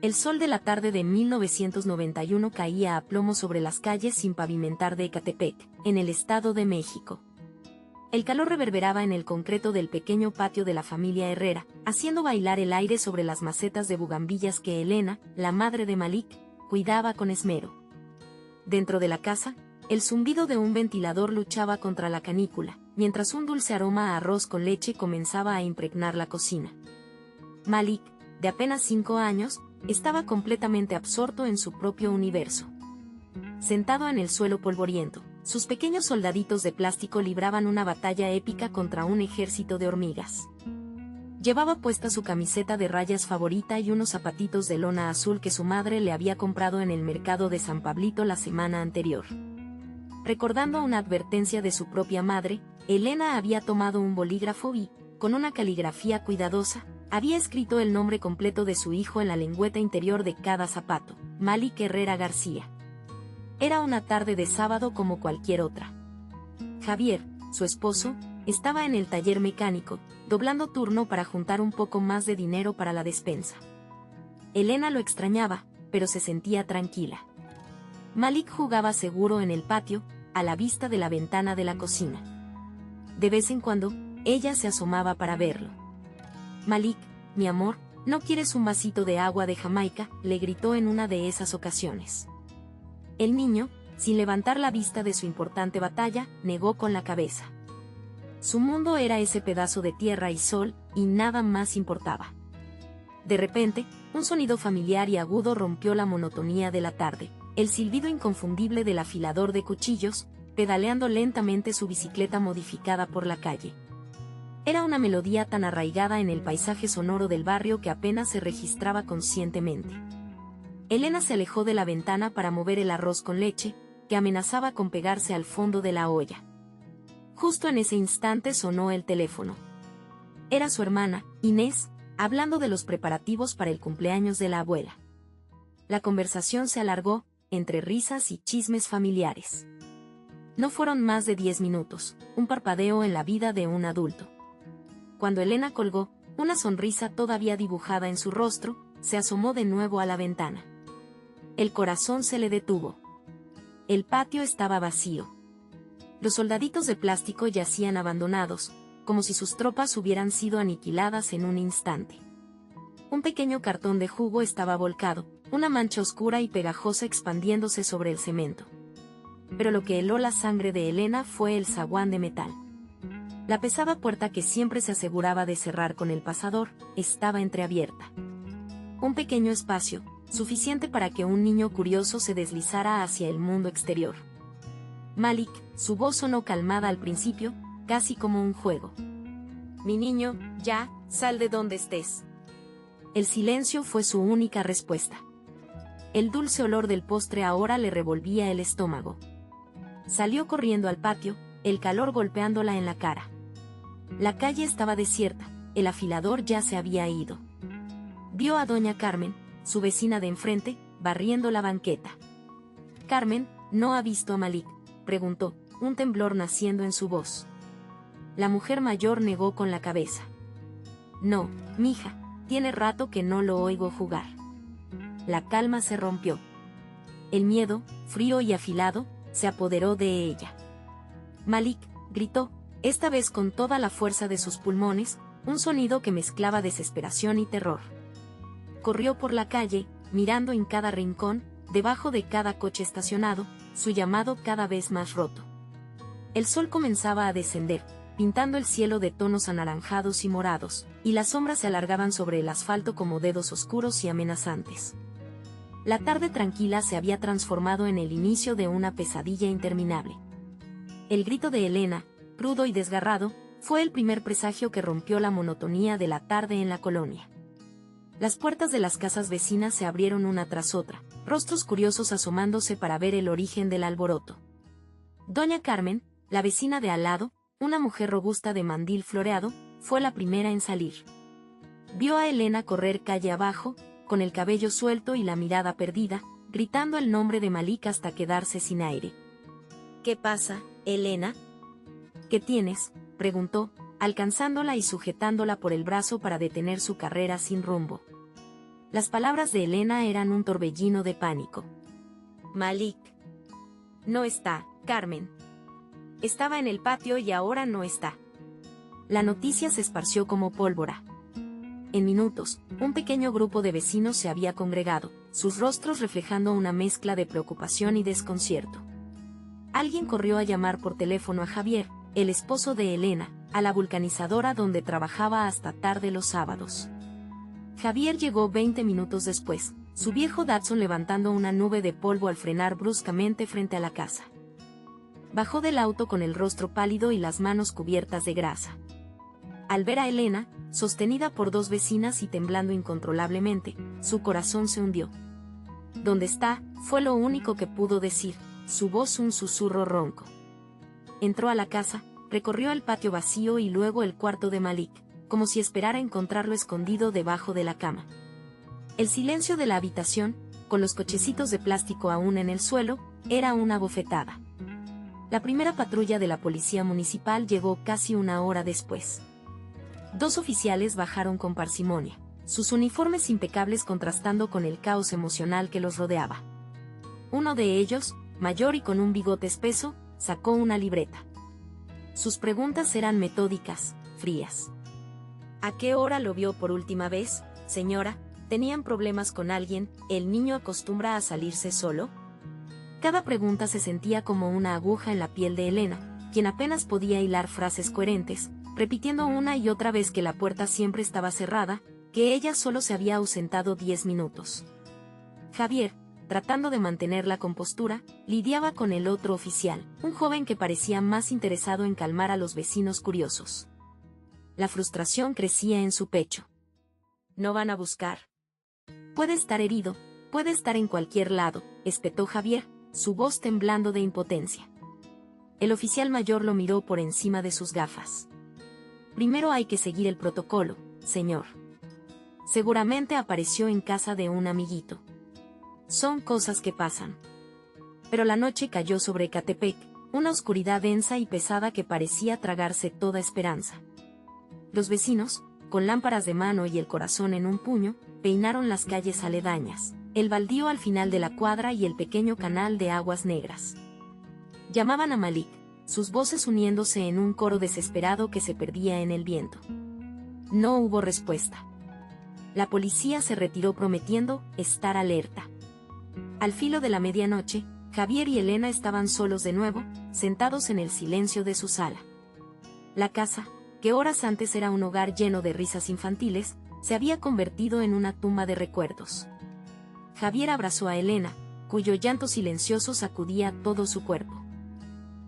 El sol de la tarde de 1991 caía a plomo sobre las calles sin pavimentar de Ecatepec, en el Estado de México. El calor reverberaba en el concreto del pequeño patio de la familia Herrera, haciendo bailar el aire sobre las macetas de bugambillas que Elena, la madre de Malik, cuidaba con esmero. Dentro de la casa, el zumbido de un ventilador luchaba contra la canícula, mientras un dulce aroma a arroz con leche comenzaba a impregnar la cocina. Malik, de apenas 5 años, estaba completamente absorto en su propio universo. Sentado en el suelo polvoriento, sus pequeños soldaditos de plástico libraban una batalla épica contra un ejército de hormigas. Llevaba puesta su camiseta de rayas favorita y unos zapatitos de lona azul que su madre le había comprado en el mercado de San Pablito la semana anterior. Recordando una advertencia de su propia madre, Elena había tomado un bolígrafo y, con una caligrafía cuidadosa, había escrito el nombre completo de su hijo en la lengüeta interior de cada zapato: Malik Herrera García. Era una tarde de sábado como cualquier otra. Javier, su esposo, estaba en el taller mecánico, doblando turno para juntar un poco más de dinero para la despensa. Elena lo extrañaba, pero se sentía tranquila. Malik jugaba seguro en el patio, a la vista de la ventana de la cocina. De vez en cuando, ella se asomaba para verlo. «Malik, mi amor, ¿no quieres un vasito de agua de Jamaica?», le gritó en una de esas ocasiones. El niño, sin levantar la vista de su importante batalla, negó con la cabeza. Su mundo era ese pedazo de tierra y sol, y nada más importaba. De repente, un sonido familiar y agudo rompió la monotonía de la tarde, el silbido inconfundible del afilador de cuchillos, pedaleando lentamente su bicicleta modificada por la calle. Era una melodía tan arraigada en el paisaje sonoro del barrio que apenas se registraba conscientemente. Elena se alejó de la ventana para mover el arroz con leche, que amenazaba con pegarse al fondo de la olla. Justo en ese instante sonó el teléfono. Era su hermana, Inés, hablando de los preparativos para el cumpleaños de la abuela. La conversación se alargó, entre risas y chismes familiares. No fueron más de 10 minutos, un parpadeo en la vida de un adulto. Cuando Elena colgó, una sonrisa todavía dibujada en su rostro, se asomó de nuevo a la ventana. El corazón se le detuvo. El patio estaba vacío. Los soldaditos de plástico yacían abandonados, como si sus tropas hubieran sido aniquiladas en un instante. Un pequeño cartón de jugo estaba volcado, una mancha oscura y pegajosa expandiéndose sobre el cemento. Pero lo que heló la sangre de Elena fue el zaguán de metal. La pesada puerta que siempre se aseguraba de cerrar con el pasador, estaba entreabierta. Un pequeño espacio, suficiente para que un niño curioso se deslizara hacia el mundo exterior. Malik, su voz sonó calmada al principio, casi como un juego. «Mi niño, ya, sal de donde estés». El silencio fue su única respuesta. El dulce olor del postre ahora le revolvía el estómago. Salió corriendo al patio, el calor golpeándola en la cara. La calle estaba desierta, el afilador ya se había ido. Vio a doña Carmen, su vecina de enfrente, barriendo la banqueta. «Carmen, ¿no ha visto a Malik?», preguntó, un temblor naciendo en su voz. La mujer mayor negó con la cabeza. «No, mija, tiene rato que no lo oigo jugar». La calma se rompió. El miedo, frío y afilado, se apoderó de ella. «Malik», gritó, esta vez con toda la fuerza de sus pulmones, un sonido que mezclaba desesperación y terror. Corrió por la calle, mirando en cada rincón, debajo de cada coche estacionado, su llamado cada vez más roto. El sol comenzaba a descender, pintando el cielo de tonos anaranjados y morados, y las sombras se alargaban sobre el asfalto como dedos oscuros y amenazantes. La tarde tranquila se había transformado en el inicio de una pesadilla interminable. El grito de Elena, crudo y desgarrado, fue el primer presagio que rompió la monotonía de la tarde en la colonia. Las puertas de las casas vecinas se abrieron una tras otra, rostros curiosos asomándose para ver el origen del alboroto. Doña Carmen, la vecina de al lado, una mujer robusta de mandil floreado, fue la primera en salir. Vio a Elena correr calle abajo, con el cabello suelto y la mirada perdida, gritando el nombre de Malik hasta quedarse sin aire. «¿Qué pasa, Elena?». «¿Qué tienes?», preguntó, alcanzándola y sujetándola por el brazo para detener su carrera sin rumbo. Las palabras de Elena eran un torbellino de pánico. Malik. No está, Carmen. Estaba en el patio y ahora no está. La noticia se esparció como pólvora. En minutos, un pequeño grupo de vecinos se había congregado, sus rostros reflejando una mezcla de preocupación y desconcierto. Alguien corrió a llamar por teléfono a Javier, el esposo de Elena, a la vulcanizadora donde trabajaba hasta tarde los sábados. Javier llegó 20 minutos después, su viejo Datsun levantando una nube de polvo al frenar bruscamente frente a la casa. Bajó del auto con el rostro pálido y las manos cubiertas de grasa. Al ver a Elena, sostenida por dos vecinas y temblando incontrolablemente, su corazón se hundió. ¿Dónde está?, fue lo único que pudo decir, su voz un susurro ronco. Entró a la casa, recorrió el patio vacío y luego el cuarto de Malik, como si esperara encontrarlo escondido debajo de la cama. El silencio de la habitación, con los cochecitos de plástico aún en el suelo, era una bofetada. La primera patrulla de la policía municipal llegó casi una hora después. Dos oficiales bajaron con parsimonia, sus uniformes impecables contrastando con el caos emocional que los rodeaba. Uno de ellos, mayor y con un bigote espeso, sacó una libreta. Sus preguntas eran metódicas, frías. ¿A qué hora lo vio por última vez, señora? ¿Tenían problemas con alguien? ¿El niño acostumbra a salirse solo? Cada pregunta se sentía como una aguja en la piel de Elena, quien apenas podía hilar frases coherentes, repitiendo una y otra vez que la puerta siempre estaba cerrada, que ella solo se había ausentado 10 minutos. Javier, tratando de mantener la compostura, lidiaba con el otro oficial, un joven que parecía más interesado en calmar a los vecinos curiosos. La frustración crecía en su pecho. ¿No van a buscar? Puede estar herido, puede estar en cualquier lado, espetó Javier, su voz temblando de impotencia. El oficial mayor lo miró por encima de sus gafas. Primero hay que seguir el protocolo, señor. Seguramente apareció en casa de un amiguito. Son cosas que pasan. Pero la noche cayó sobre Ecatepec, una oscuridad densa y pesada que parecía tragarse toda esperanza. Los vecinos, con lámparas de mano y el corazón en un puño, peinaron las calles aledañas, el baldío al final de la cuadra y el pequeño canal de aguas negras. Llamaban a Malik, sus voces uniéndose en un coro desesperado que se perdía en el viento. No hubo respuesta. La policía se retiró prometiendo estar alerta. Al filo de la medianoche, Javier y Elena estaban solos de nuevo, sentados en el silencio de su sala. La casa, que horas antes era un hogar lleno de risas infantiles, se había convertido en una tumba de recuerdos. Javier abrazó a Elena, cuyo llanto silencioso sacudía todo su cuerpo.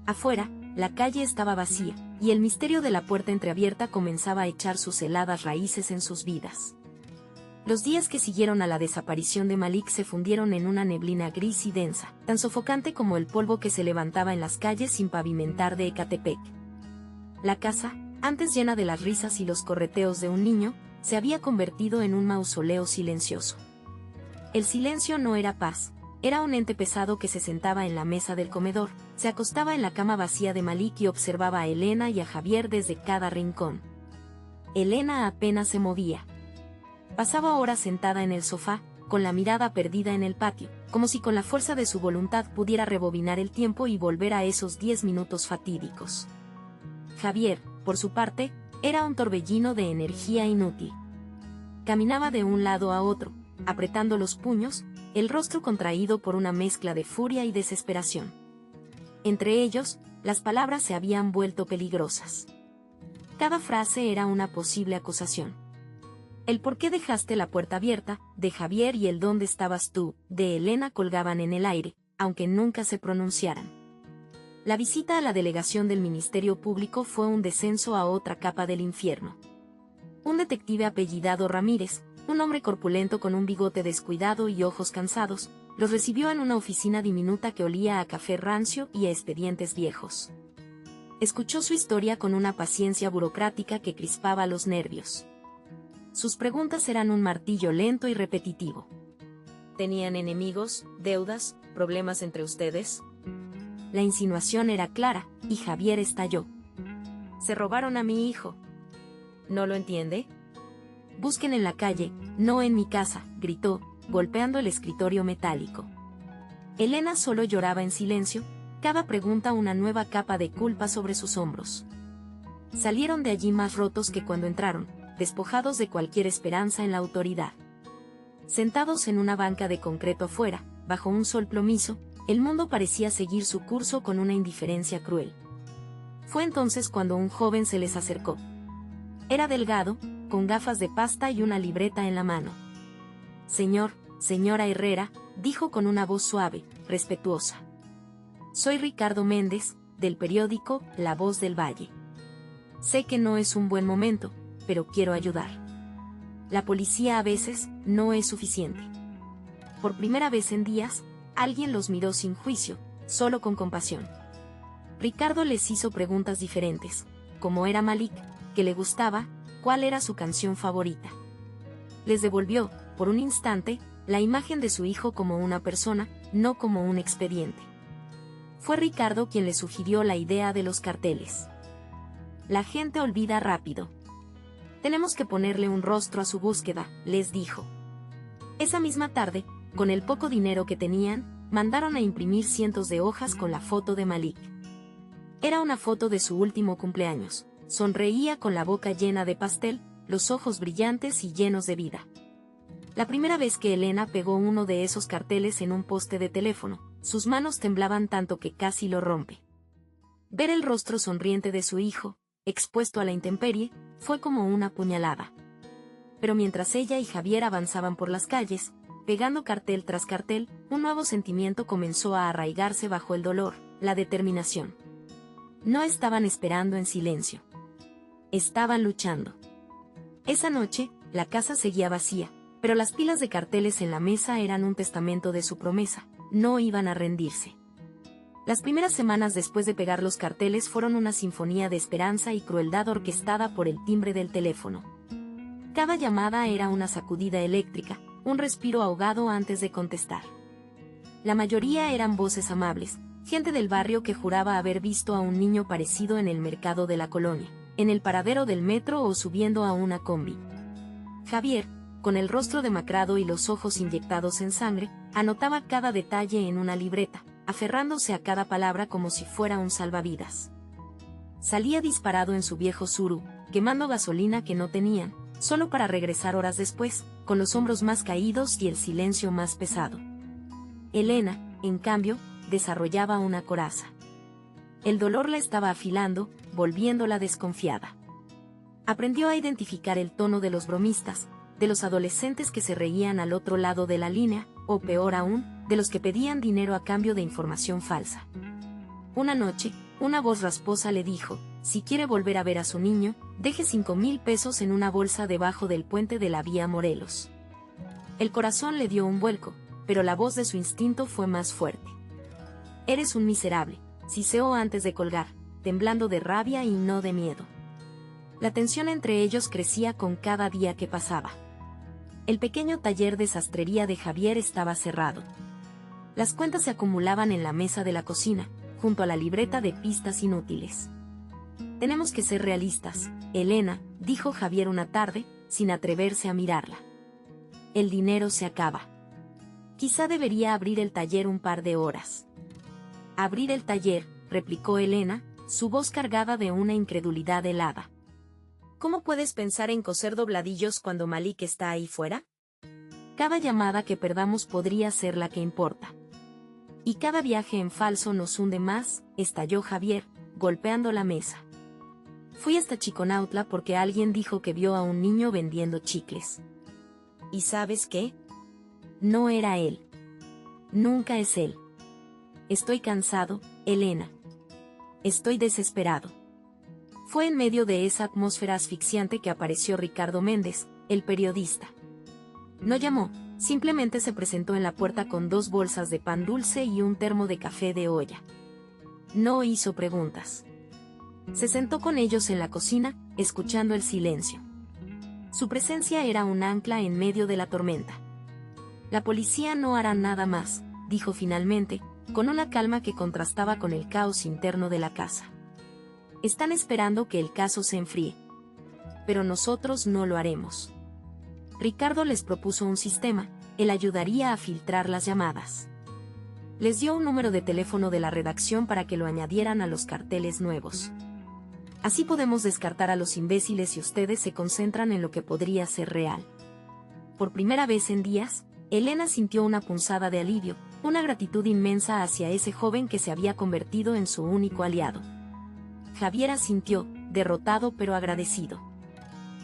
Afuera, la calle estaba vacía, y el misterio de la puerta entreabierta comenzaba a echar sus heladas raíces en sus vidas. Los días que siguieron a la desaparición de Malik se fundieron en una neblina gris y densa, tan sofocante como el polvo que se levantaba en las calles sin pavimentar de Ecatepec. La casa, antes llena de las risas y los correteos de un niño, se había convertido en un mausoleo silencioso. El silencio no era paz, era un ente pesado que se sentaba en la mesa del comedor, se acostaba en la cama vacía de Malik y observaba a Elena y a Javier desde cada rincón. Elena apenas se movía. Pasaba horas sentada en el sofá, con la mirada perdida en el patio, como si con la fuerza de su voluntad pudiera rebobinar el tiempo y volver a esos 10 minutos fatídicos. Javier, por su parte, era un torbellino de energía inútil. Caminaba de un lado a otro, apretando los puños, el rostro contraído por una mezcla de furia y desesperación. Entre ellos, las palabras se habían vuelto peligrosas. Cada frase era una posible acusación. El por qué dejaste la puerta abierta, de Javier, y el dónde estabas tú, de Elena, colgaban en el aire, aunque nunca se pronunciaran. La visita a la delegación del Ministerio Público fue un descenso a otra capa del infierno. Un detective apellidado Ramírez, un hombre corpulento con un bigote descuidado y ojos cansados, los recibió en una oficina diminuta que olía a café rancio y a expedientes viejos. Escuchó su historia con una paciencia burocrática que crispaba los nervios. Sus preguntas eran un martillo lento y repetitivo. ¿Tenían enemigos, deudas, problemas entre ustedes? La insinuación era clara, y Javier estalló. Se robaron a mi hijo. ¿No lo entiende? Busquen en la calle, no en mi casa, gritó, golpeando el escritorio metálico. Elena solo lloraba en silencio, cada pregunta una nueva capa de culpa sobre sus hombros. Salieron de allí más rotos que cuando entraron, despojados de cualquier esperanza en la autoridad. Sentados en una banca de concreto afuera, bajo un sol plomizo, el mundo parecía seguir su curso con una indiferencia cruel. Fue entonces cuando un joven se les acercó. Era delgado, con gafas de pasta y una libreta en la mano. Señora Herrera, dijo con una voz suave, respetuosa. Soy Ricardo Méndez, del periódico La Voz del Valle. Sé que no es un buen momento, pero quiero ayudar. La policía a veces no es suficiente. Por primera vez en días, alguien los miró sin juicio, solo con compasión. Ricardo les hizo preguntas diferentes, cómo era Malik, qué le gustaba, cuál era su canción favorita. Les devolvió, por un instante, la imagen de su hijo como una persona, no como un expediente. Fue Ricardo quien le sugirió la idea de los carteles. La gente olvida rápido. Tenemos que ponerle un rostro a su búsqueda, les dijo. Esa misma tarde, con el poco dinero que tenían, mandaron a imprimir cientos de hojas con la foto de Malik. Era una foto de su último cumpleaños. Sonreía con la boca llena de pastel, los ojos brillantes y llenos de vida. La primera vez que Elena pegó uno de esos carteles en un poste de teléfono, sus manos temblaban tanto que casi lo rompe. Ver el rostro sonriente de su hijo, expuesto a la intemperie, fue como una puñalada. Pero mientras ella y Javier avanzaban por las calles, pegando cartel tras cartel, un nuevo sentimiento comenzó a arraigarse bajo el dolor, la determinación. No estaban esperando en silencio. Estaban luchando. Esa noche, la casa seguía vacía, pero las pilas de carteles en la mesa eran un testamento de su promesa, no iban a rendirse. Las primeras semanas después de pegar los carteles fueron una sinfonía de esperanza y crueldad orquestada por el timbre del teléfono. Cada llamada era una sacudida eléctrica, un respiro ahogado antes de contestar. La mayoría eran voces amables, gente del barrio que juraba haber visto a un niño parecido en el mercado de la colonia, en el paradero del metro o subiendo a una combi. Javier, con el rostro demacrado y los ojos inyectados en sangre, anotaba cada detalle en una libreta, aferrándose a cada palabra como si fuera un salvavidas. Salía disparado en su viejo Tsuru, quemando gasolina que no tenían, solo para regresar horas después, con los hombros más caídos y el silencio más pesado. Elena, en cambio, desarrollaba una coraza. El dolor la estaba afilando, volviéndola desconfiada. Aprendió a identificar el tono de los bromistas, de los adolescentes que se reían al otro lado de la línea, o peor aún, de los que pedían dinero a cambio de información falsa. Una noche, una voz rasposa le dijo, si quiere volver a ver a su niño, deje 5,000 pesos en una bolsa debajo del puente de la vía Morelos. El corazón le dio un vuelco, pero la voz de su instinto fue más fuerte. Eres un miserable, siseó antes de colgar, temblando de rabia y no de miedo. La tensión entre ellos crecía con cada día que pasaba. El pequeño taller de sastrería de Javier estaba cerrado. Las cuentas se acumulaban en la mesa de la cocina, junto a la libreta de pistas inútiles. Tenemos que ser realistas, Elena, dijo Javier una tarde, sin atreverse a mirarla. El dinero se acaba. Quizá debería abrir el taller un par de horas. Abrir el taller, replicó Elena, su voz cargada de una incredulidad helada. ¿Cómo puedes pensar en coser dobladillos cuando Malik está ahí fuera? Cada llamada que perdamos podría ser la que importa. Y cada viaje en falso nos hunde más, estalló Javier, golpeando la mesa. Fui hasta Chiconautla porque alguien dijo que vio a un niño vendiendo chicles. ¿Y sabes qué? No era él. Nunca es él. Estoy cansado, Elena. Estoy desesperado. Fue en medio de esa atmósfera asfixiante que apareció Ricardo Méndez, el periodista. No llamó, simplemente se presentó en la puerta con 2 bolsas de pan dulce y un termo de café de olla. No hizo preguntas. Se sentó con ellos en la cocina, escuchando el silencio. Su presencia era un ancla en medio de la tormenta. La policía no hará nada más, dijo finalmente, con una calma que contrastaba con el caos interno de la casa. Están esperando que el caso se enfríe. Pero nosotros no lo haremos. Ricardo les propuso un sistema, él ayudaría a filtrar las llamadas. Les dio un número de teléfono de la redacción para que lo añadieran a los carteles nuevos. Así podemos descartar a los imbéciles y ustedes se concentran en lo que podría ser real. Por primera vez en días, Elena sintió una punzada de alivio, una gratitud inmensa hacia ese joven que se había convertido en su único aliado. Javier asintió, derrotado pero agradecido.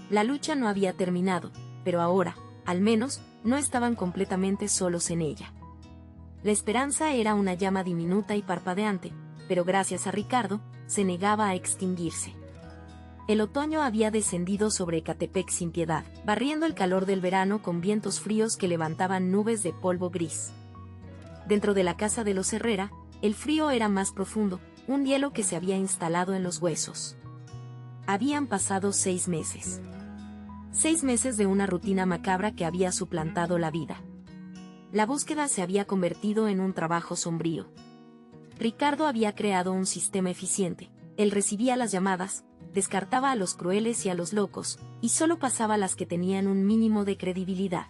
La lucha no había terminado, pero ahora, al menos, no estaban completamente solos en ella. La esperanza era una llama diminuta y parpadeante, pero gracias a Ricardo, se negaba a extinguirse. El otoño había descendido sobre Ecatepec sin piedad, barriendo el calor del verano con vientos fríos que levantaban nubes de polvo gris. Dentro de la casa de los Herrera, el frío era más profundo, un hielo que se había instalado en los huesos. Habían pasado 6 meses. 6 meses de una rutina macabra que había suplantado la vida. La búsqueda se había convertido en un trabajo sombrío. Ricardo había creado un sistema eficiente. Él recibía las llamadas, descartaba a los crueles y a los locos, y solo pasaba las que tenían un mínimo de credibilidad.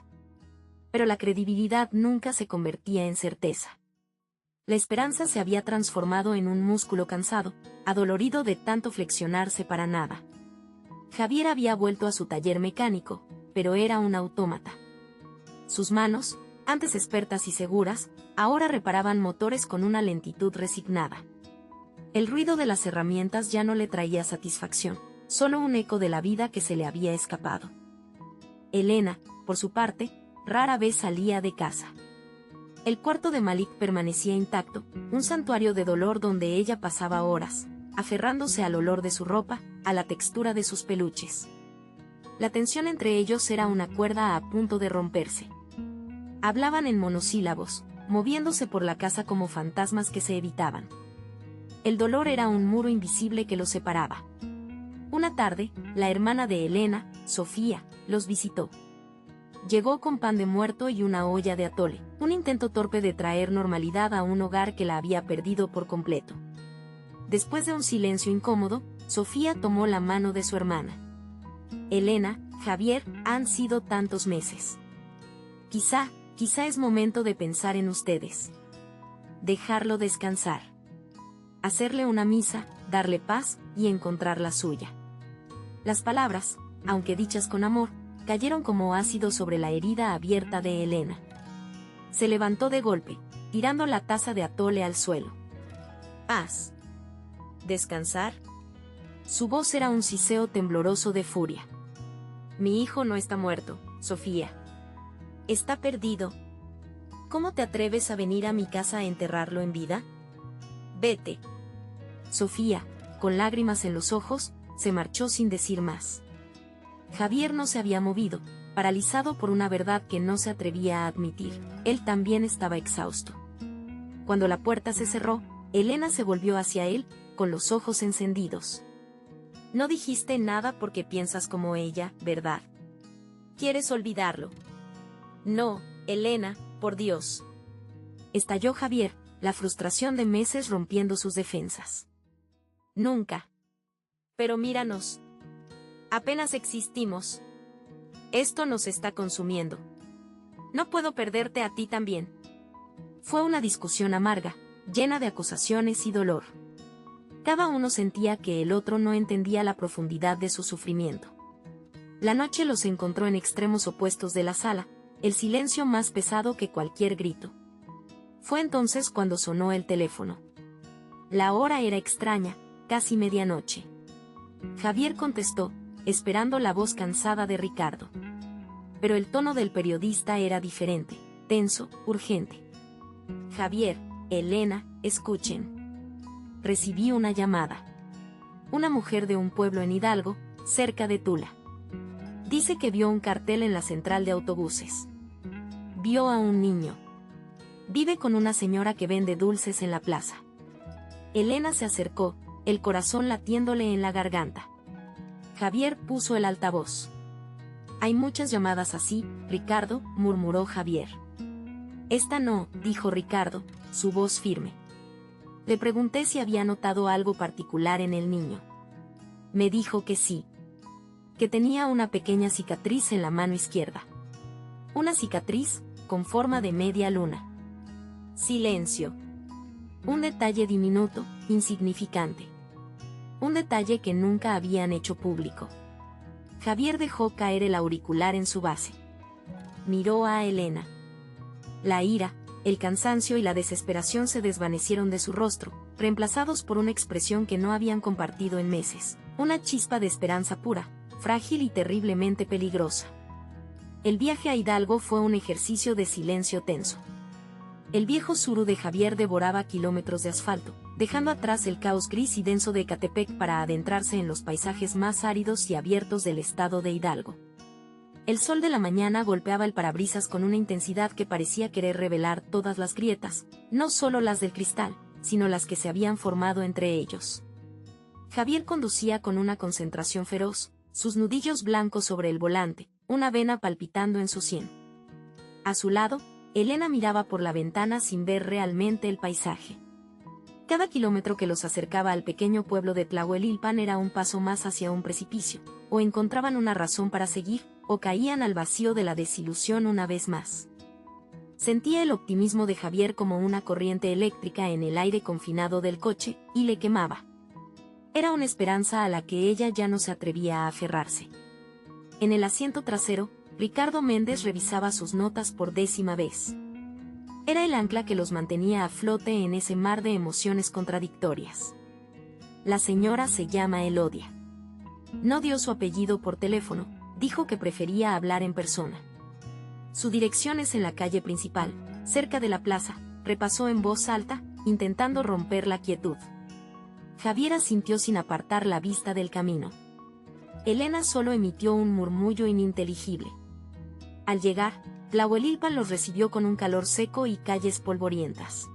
Pero la credibilidad nunca se convertía en certeza. La esperanza se había transformado en un músculo cansado, adolorido de tanto flexionarse para nada. Javier había vuelto a su taller mecánico, pero era un autómata. Sus manos, antes expertas y seguras, ahora reparaban motores con una lentitud resignada. El ruido de las herramientas ya no le traía satisfacción, solo un eco de la vida que se le había escapado. Elena, por su parte, rara vez salía de casa. El cuarto de Malik permanecía intacto, un santuario de dolor donde ella pasaba horas, aferrándose al olor de su ropa, a la textura de sus peluches. La tensión entre ellos era una cuerda a punto de romperse. Hablaban en monosílabos, moviéndose por la casa como fantasmas que se evitaban. El dolor era un muro invisible que los separaba. Una tarde, la hermana de Elena, Sofía, los visitó. Llegó con pan de muerto y una olla de atole, un intento torpe de traer normalidad a un hogar que la había perdido por completo. Después de un silencio incómodo, Sofía tomó la mano de su hermana. Elena, Javier, han sido tantos meses. Quizá es momento de pensar en ustedes. Dejarlo descansar. Hacerle una misa, darle paz y encontrar la suya. Las palabras, aunque dichas con amor, cayeron como ácido sobre la herida abierta de Elena. Se levantó de golpe, tirando la taza de atole al suelo. ¿Paz? ¿Descansar? Su voz era un siseo tembloroso de furia. Mi hijo no está muerto, Sofía. Está perdido. ¿Cómo te atreves a venir a mi casa a enterrarlo en vida? Vete. Sofía, con lágrimas en los ojos, se marchó sin decir más. Javier no se había movido, paralizado por una verdad que no se atrevía a admitir. Él también estaba exhausto. Cuando la puerta se cerró, Elena se volvió hacia él, con los ojos encendidos. No dijiste nada porque piensas como ella, ¿verdad? ¿Quieres olvidarlo? No, Elena, por Dios. Estalló Javier, la frustración de meses rompiendo sus defensas. Nunca. Pero míranos. Apenas existimos. Esto nos está consumiendo. No puedo perderte a ti también. Fue una discusión amarga, llena de acusaciones y dolor. Cada uno sentía que el otro no entendía la profundidad de su sufrimiento. La noche los encontró en extremos opuestos de la sala, el silencio más pesado que cualquier grito. Fue entonces cuando sonó el teléfono. La hora era extraña, casi medianoche. Javier contestó, esperando la voz cansada de Ricardo. Pero el tono del periodista era diferente, tenso, urgente. Javier, Elena, escuchen. Recibí una llamada. Una mujer de un pueblo en Hidalgo, cerca de Tula. Dice que vio un cartel en la central de autobuses. Vio a un niño. Vive con una señora que vende dulces en la plaza. Elena se acercó, el corazón latiéndole en la garganta. Javier puso el altavoz. Hay muchas llamadas así, Ricardo, murmuró Javier. Esta no, dijo Ricardo, su voz firme. Le pregunté si había notado algo particular en el niño. Me dijo que sí. Que tenía una pequeña cicatriz en la mano izquierda. Una cicatriz, con forma de media luna. Silencio. Un detalle diminuto, insignificante. Un detalle que nunca habían hecho público. Javier dejó caer el auricular en su base. Miró a Elena. La ira, el cansancio y la desesperación se desvanecieron de su rostro, reemplazados por una expresión que no habían compartido en meses. Una chispa de esperanza pura, frágil y terriblemente peligrosa. El viaje a Hidalgo fue un ejercicio de silencio tenso. El viejo Suru de Javier devoraba kilómetros de asfalto, dejando atrás el caos gris y denso de Ecatepec para adentrarse en los paisajes más áridos y abiertos del estado de Hidalgo. El sol de la mañana golpeaba el parabrisas con una intensidad que parecía querer revelar todas las grietas, no solo las del cristal, sino las que se habían formado entre ellos. Javier conducía con una concentración feroz, sus nudillos blancos sobre el volante, una vena palpitando en su sien. A su lado, Elena miraba por la ventana sin ver realmente el paisaje. Cada kilómetro que los acercaba al pequeño pueblo de Tlahuelilpan era un paso más hacia un precipicio, o encontraban una razón para seguir, o caían al vacío de la desilusión una vez más. Sentía el optimismo de Javier como una corriente eléctrica en el aire confinado del coche, y le quemaba. Era una esperanza a la que ella ya no se atrevía a aferrarse. En el asiento trasero, Ricardo Méndez revisaba sus notas por 10ª vez. Era el ancla que los mantenía a flote en ese mar de emociones contradictorias. La señora se llama Elodia. No dio su apellido por teléfono, dijo que prefería hablar en persona. Su dirección es en la calle principal, cerca de la plaza, repasó en voz alta, intentando romper la quietud. Javier asintió sin apartar la vista del camino. Elena solo emitió un murmullo ininteligible. Al llegar, Tlahuelilpan los recibió con un calor seco y calles polvorientas.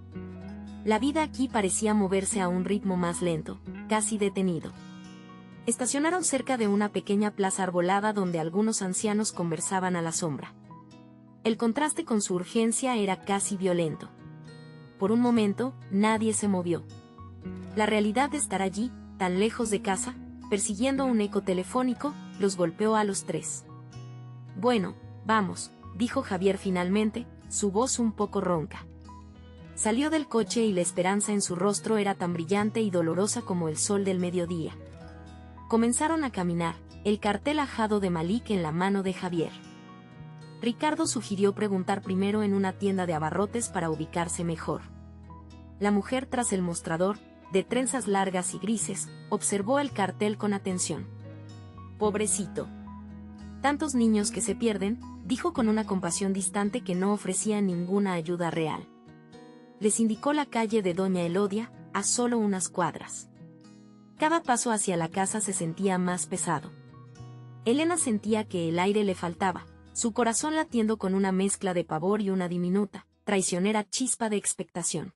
La vida aquí parecía moverse a un ritmo más lento, casi detenido. Estacionaron cerca de una pequeña plaza arbolada donde algunos ancianos conversaban a la sombra. El contraste con su urgencia era casi violento. Por un momento, nadie se movió. La realidad de estar allí, tan lejos de casa, persiguiendo un eco telefónico, los golpeó a los tres. Bueno, vamos, dijo Javier finalmente, su voz un poco ronca. Salió del coche y la esperanza en su rostro era tan brillante y dolorosa como el sol del mediodía. Comenzaron a caminar, el cartel ajado de Malik en la mano de Javier. Ricardo sugirió preguntar primero en una tienda de abarrotes para ubicarse mejor. La mujer tras el mostrador, de trenzas largas y grises, observó el cartel con atención. Pobrecito. Tantos niños que se pierden, dijo con una compasión distante que no ofrecía ninguna ayuda real. Les indicó la calle de Doña Elodia, a solo unas cuadras. Cada paso hacia la casa se sentía más pesado. Elena sentía que el aire le faltaba, su corazón latiendo con una mezcla de pavor y una diminuta, traicionera chispa de expectación.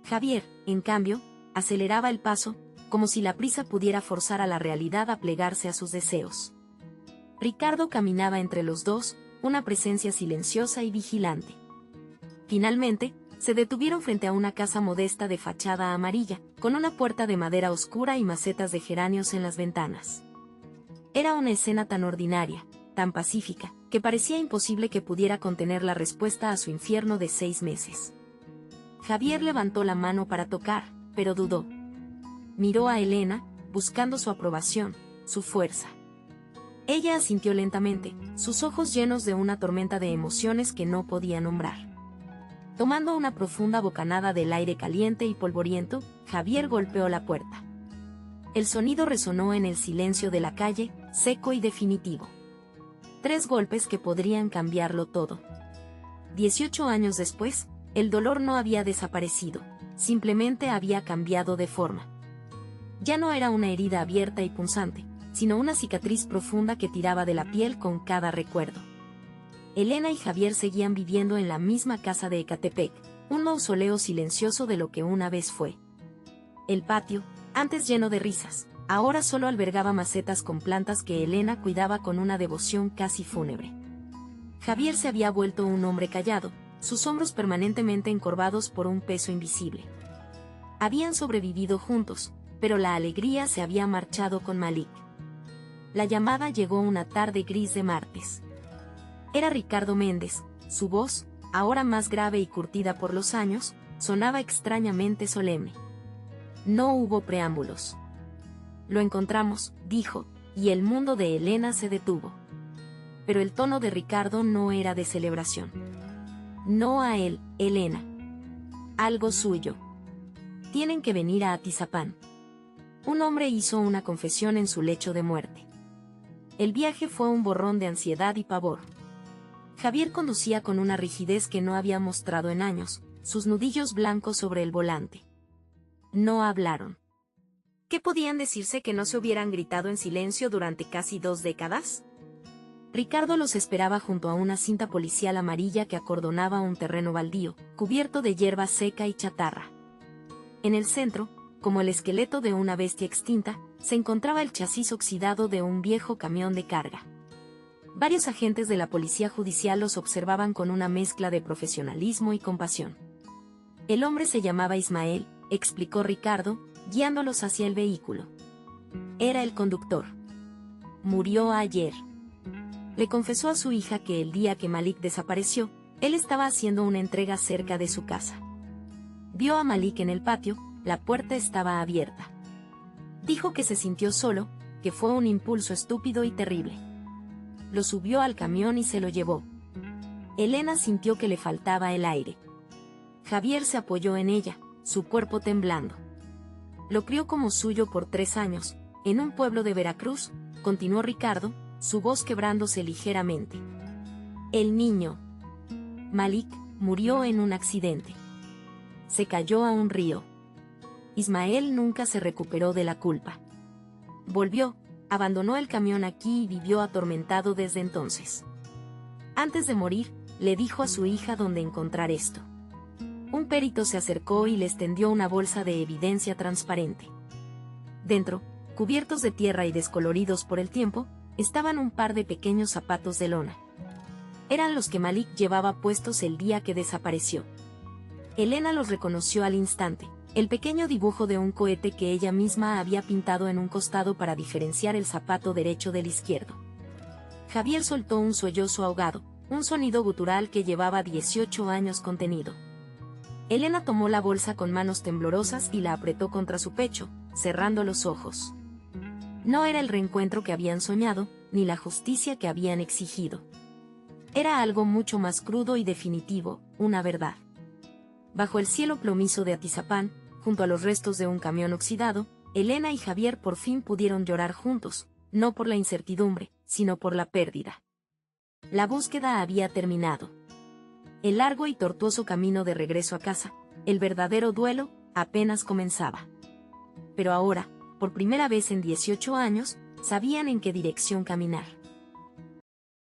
Javier, en cambio, aceleraba el paso, como si la prisa pudiera forzar a la realidad a plegarse a sus deseos. Ricardo caminaba entre los dos, una presencia silenciosa y vigilante. Finalmente, se detuvieron frente a una casa modesta de fachada amarilla, con una puerta de madera oscura y macetas de geranios en las ventanas. Era una escena tan ordinaria, tan pacífica, que parecía imposible que pudiera contener la respuesta a su infierno de 6 meses. Javier levantó la mano para tocar, pero dudó. Miró a Elena, buscando su aprobación, su fuerza. Ella asintió lentamente, sus ojos llenos de una tormenta de emociones que no podía nombrar. Tomando una profunda bocanada del aire caliente y polvoriento, Javier golpeó la puerta. El sonido resonó en el silencio de la calle, seco y definitivo. 3 golpes que podrían cambiarlo todo. 18 años después, el dolor no había desaparecido, simplemente había cambiado de forma. Ya no era una herida abierta y punzante, sino una cicatriz profunda que tiraba de la piel con cada recuerdo. Elena y Javier seguían viviendo en la misma casa de Ecatepec, un mausoleo silencioso de lo que una vez fue. El patio, antes lleno de risas, ahora solo albergaba macetas con plantas que Elena cuidaba con una devoción casi fúnebre. Javier se había vuelto un hombre callado, sus hombros permanentemente encorvados por un peso invisible. Habían sobrevivido juntos, pero la alegría se había marchado con Malik. La llamada llegó una tarde gris de martes. Era Ricardo Méndez. Su voz, ahora más grave y curtida por los años, sonaba extrañamente solemne. No hubo preámbulos. Lo encontramos, dijo, y el mundo de Elena se detuvo. Pero el tono de Ricardo no era de celebración. No a él, Elena. Algo suyo. Tienen que venir a Atizapán. Un hombre hizo una confesión en su lecho de muerte. El viaje fue un borrón de ansiedad y pavor. Javier conducía con una rigidez que no había mostrado en años, sus nudillos blancos sobre el volante. No hablaron. ¿Qué podían decirse que no se hubieran gritado en silencio durante casi 2 décadas? Ricardo los esperaba junto a una cinta policial amarilla que acordonaba un terreno baldío, cubierto de hierba seca y chatarra. En el centro, como el esqueleto de una bestia extinta, se encontraba el chasis oxidado de un viejo camión de carga. Varios agentes de la policía judicial los observaban con una mezcla de profesionalismo y compasión. El hombre se llamaba Ismael, explicó Ricardo, guiándolos hacia el vehículo. Era el conductor. Murió ayer. Le confesó a su hija que el día que Malik desapareció, él estaba haciendo una entrega cerca de su casa. Vio a Malik en el patio, la puerta estaba abierta. Dijo que se sintió solo, que fue un impulso estúpido y terrible. Lo subió al camión y se lo llevó. Elena sintió que le faltaba el aire. Javier se apoyó en ella, su cuerpo temblando. Lo crió como suyo por 3 años, en un pueblo de Veracruz, continuó Ricardo, su voz quebrándose ligeramente. El niño Malik murió en un accidente. Se cayó a un río. Ismael nunca se recuperó de la culpa. Volvió, abandonó el camión aquí y vivió atormentado desde entonces. Antes de morir, le dijo a su hija dónde encontrar esto. Un perito se acercó y les tendió una bolsa de evidencia transparente. Dentro, cubiertos de tierra y descoloridos por el tiempo, estaban un par de pequeños zapatos de lona. Eran los que Malik llevaba puestos el día que desapareció. Elena los reconoció al instante, el pequeño dibujo de un cohete que ella misma había pintado en un costado para diferenciar el zapato derecho del izquierdo. Javier soltó un sollozo ahogado, un sonido gutural que llevaba 18 años contenido. Elena tomó la bolsa con manos temblorosas y la apretó contra su pecho, cerrando los ojos. No era el reencuentro que habían soñado, ni la justicia que habían exigido. Era algo mucho más crudo y definitivo, una verdad. Bajo el cielo plomizo de Atizapán, junto a los restos de un camión oxidado, Elena y Javier por fin pudieron llorar juntos, no por la incertidumbre, sino por la pérdida. La búsqueda había terminado. El largo y tortuoso camino de regreso a casa, el verdadero duelo, apenas comenzaba. Pero ahora, por primera vez en 18 años, sabían en qué dirección caminar.